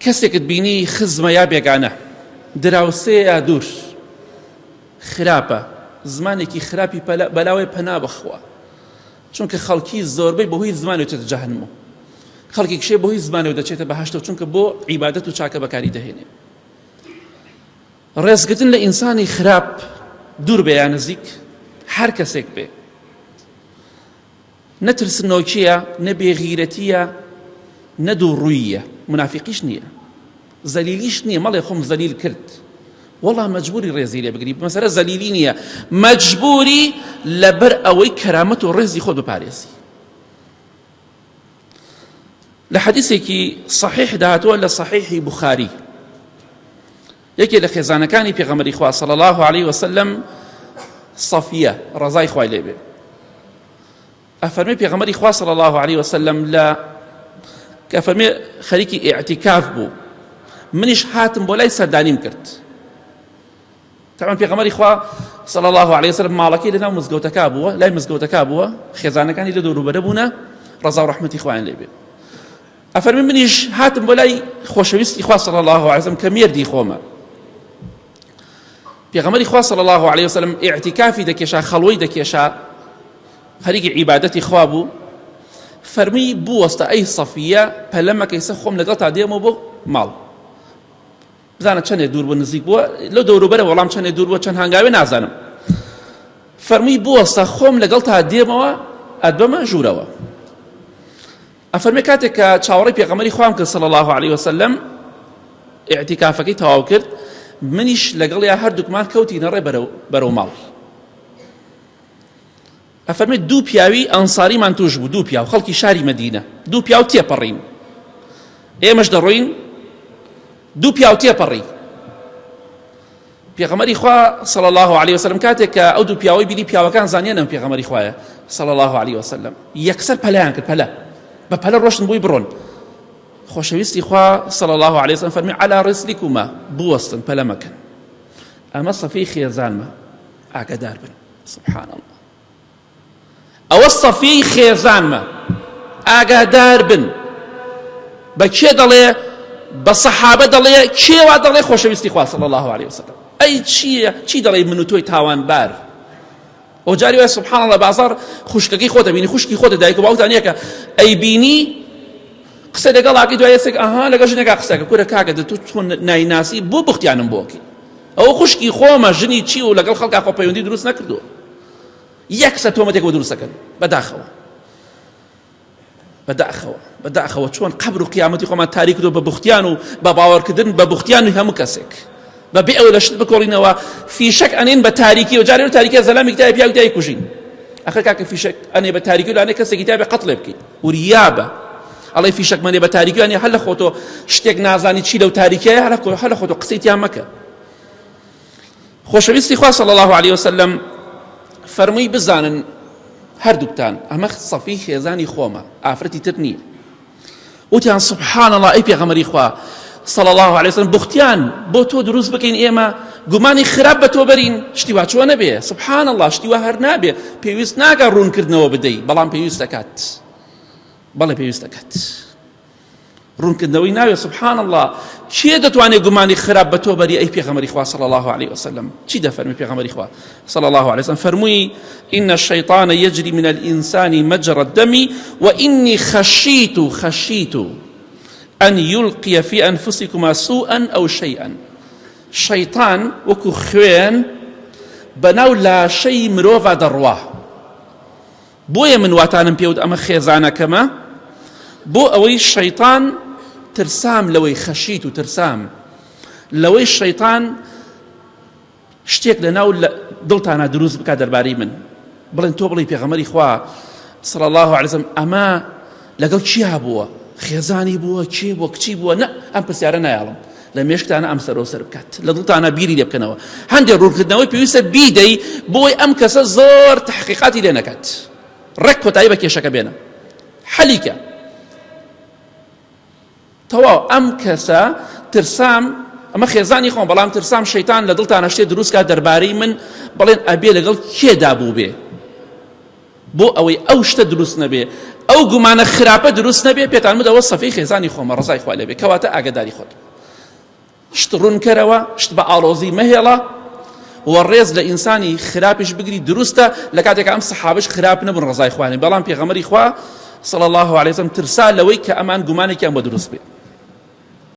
کەسێکت بینی خزمە یا بێگانە، دراوسێ یا دوور، خراپە، زمانێکی خراپی بەلاوی پەنا بخوا، چونکە خەڵکی زۆربەی بەهۆی زمانێ دەچێتە جەهەنەم، خەڵکی کشێ بەهۆی زمانێ دەچێتە بەهەشتەوە، چونکە بۆ عیبادەت و چاکە بەکاری دەهێنێ. ڕێزگرتن لە ئینسانی خراپ دوور بێ یا نزیک، هەر کەسێک بێ، نەترسنۆکیە، نەبێغیرەتیە، نەدووڕوویە، منافقیش نییە، زەلیلیش نییە، مەڵێ خۆم زەلیل کرد، وەڵا مەجبوری ڕێزی لێ بگری، مەسەرە زەلیلی نییە، مەجبوری لەبەر ئەوەی کەرامەت و ڕێزی خۆت بپارێزی. لە حەدیثێکی صحیح داهاتووە لە صحیحی بوخاری، یەکێ لە خێزانەکانی پێغەمبەری خوا صلی الله عليه وسلم، صەفیە ڕەزای خوای لێ بێ، ئەفەرمێ پێغەمبەری خوا صلی الله عليه وسلم کە فەرمێ خەریکی ئیعتیکاف بوو، منیش هاتم بۆ لای سەردانیم کرد. طبعا پێغەمبەری خوا صلی الله عليه وسلم ماڵەکەی لەناو مزگەوتەکە بووە، لای مزگەوتەکە بووە، خێزانەکانی لە دەوروبەرە بوونە، ڕەزا و ڕەحمەتی خوایان لێ بێ. ئەفەرمێ منیش هاتم بۆ لای خۆشەویستی خوا صلی الله عليه وسلم کە مێردی خۆمە. پێغەمبەری خوا صلی الله عليه وسلم ئیعتیکافی دەکێشا، خەڵوەی دەکێشا، خەریکی عیبادەتی خوا بوو. فەرمی بوەستە ئەی سەفیە، پەلەمەکەی سە خۆم لەگەڵ تا دێمەوە بۆ ماڵ، بزانە چەندێ دوور بووە نزیک بووە، لەو دەوروبەرە وەڵام چەندێ دوور بووە، چەند هەنگاوێ نازانم. فەرمی بوەستە خۆم لەگەڵ تا دێمەوە ئەدبەمە ژوورەوە. ئەفەرمێ کاتێک کە چاوەڕێی پێغەمبەری خوام کرد صلی الله عليه وسلم، ئیعتیکافەکەی تەواو کرد، منیش لەگەڵیا هەردووکمان کەوتینە ڕێ بەرەو ماڵ. ئەفەرمێ دوو پیاوی ئەنساریمان توش بوو، دوو پیاو خەڵکی شاری مەدینە، دوو پیاو تێپەڕین، ئێمەش دەڕۆین، دوو پیاو تێپەڕی. پێغەمبەری خوا صلی الله عليه وسلم کاتێک کە ئەو دوو پیاوەی بینی، پیاوەکان زانیانە پێغەمبەری خوایە صلی الله عليه وسلم، یەکسەر پەلەیان کرد، پەلە بە پەلە ڕۆشتن بۆی بڕۆن. خۆشەویستی خوا صلی الله عليه وسلم فەرمی عەلا ڕیسلیکوما، بوەستن پەلە مەکەن، ئەمە سەفەی خێزانمە، ئاگادار بن. سبحان الله، ئەوە سەفەی خێزانمە، ئاگادار بن. بە کێ دەڵێ؟ بە سەحابە دەڵێ، کێوا دەڵێ؟ خۆشەویستی خوا صلی الله عليه وسلم. ئەی چی دەڵێ من و تۆی تاوانبار؟ ئەو جاری وایە سبحان الله، بازار خوشکەکەی خۆتە بینی، خوشکی خۆتە، دایک و باوکتان یەکە، ئەی بینی قسە لەگەڵاکەی دوای ئێسێک ئەها لەگەڵ ژنێکا قسەکە، کورە کاکە تۆ چۆن نایناسی، بۆ بختیانم بۆکەی، ئەوە خوشکی خۆمە، ژنی چی و لەگەڵ خەڵکا خۆ پەیوەندی دروست نەکردووە، یەکسە تۆمەتێک بۆ دروستەکەن، بەداخەوە چۆن قەبر و قیامەتی خۆمان تاریک کردووە بە بختیان و بە باوەڕکردن بە بختیان و هەموو کەسێک، بەبێ ئەوە لە شت بکۆڵینەوە، فیشەک ئەنێن بە تاریکی، و جارێ تاریکیە زەلامی کتابی پیاوی تای کوژین، ئەخر کاکە فیشەک ئەنێ بە تاریکی و لانێ کەسێکی تابێ قەتڵێ بکەی، وریابە ئەڵێ فیشەک منێ بە تاریکی، ئەنێ هەر لە خۆتۆ شتێک نازانی چی لەو تاریکیە، هەر لە خۆتۆ قسەی تیان مەکە. خۆشەویستی خوا صلی الله عليه وسلم فەرمووی بزانن هەردووکتان ئەمە سەفەی خێزانی خۆمە، ئافرەتی تر نییە. وتیان سبحان الله، ئەی پێغەمبەری خوا صلی الله عليه وسلم، بختیان بۆ تۆ دروست بکەین، ئێمە گومانی خراپ بە تۆ بەرین، شتی وا چۆن نەبێ، سبحان الله، شتی وا هەر نابێ، پێویست ناکە ڕوونکردنەوە بدەی، بەڵام پێویست دەکات، بەڵێ پێویست دەکات ڕوونکردنەوەی ناوێ. سبحان الله، چێ دەتوانێت گومانی خراپ بە تۆ بەری؟ ئەی پێغەمبەری خوا صلی الله عليه وسلم چی دەفەرمی پێغەمبەری خوا صلی الله عليه وسلم؟ فەرمووی إن الشيطان يجري من الإنسان مجرى الدم وإني خشيت أن يلقي في أنفسكما سوءا أو شيئا. شەیطان وەکو خوێن بەناو لاشەی مرۆڤ دەڕوا، بۆیە من واتانم پێوت ئەمە خێزانەکەمە، بۆ ئەوەی شەیطان ترسام لەوەی خەشیت و ترسام لەوەی شەیطان شتێک لەناو دڵتانە دروست بکات دەربارەی من، بڵێن تۆ بڵێ پێغەمبەری خوا صلی الله عليه وسلم ئەمە لەگەڵ چیا بووە؟ خێزانی بووە، کێ بووە، کچی بووە؟ نە، ئەم پرسیارە نایاڵم، لە مێشکتانە ئەم سەرۆسەر بکات، لە دڵتانە بیری لێ بکەنەوە، هەندێک ڕوونکردنەوەی پێویستە بیدەی بۆی ئەم کەسە زۆر تەحقیقاتی لێ نەکات، ڕێک کۆتایی بە کێشەکە بێنە، حەلیکە تەواو ئەم کەسە ترسام، ئەمە خێزانی خۆم، بەڵام ترسام شەیطان لە دڵتانە شتێ دروست کات دەربارەی من، بڵێن ئەبێ لەگەڵ کێدا بوو بێ، بۆ ئەوەی ئەو شتە دروست نەبێ، ئەو گومانە خراپە دروست نەبێ پێتان بدەوە سەفەی خێزانی خۆمە ڕزای خوا لێبێ کەواتە ئاگاداری خۆت شت ڕوونکەرەوە شت بە ئاڵۆزی مەهێڵە و ڕێز لە ئینسانی خراپش بگری دروستە لە کاتێک ئەم سەحابەش خراپ نەبوون ڕزای خوانێ بەڵام پێغەمبەری خوا صلی الله عليه وسلم ترسا لەوەی کە ئەمان گومانێکیان بە دروست بێ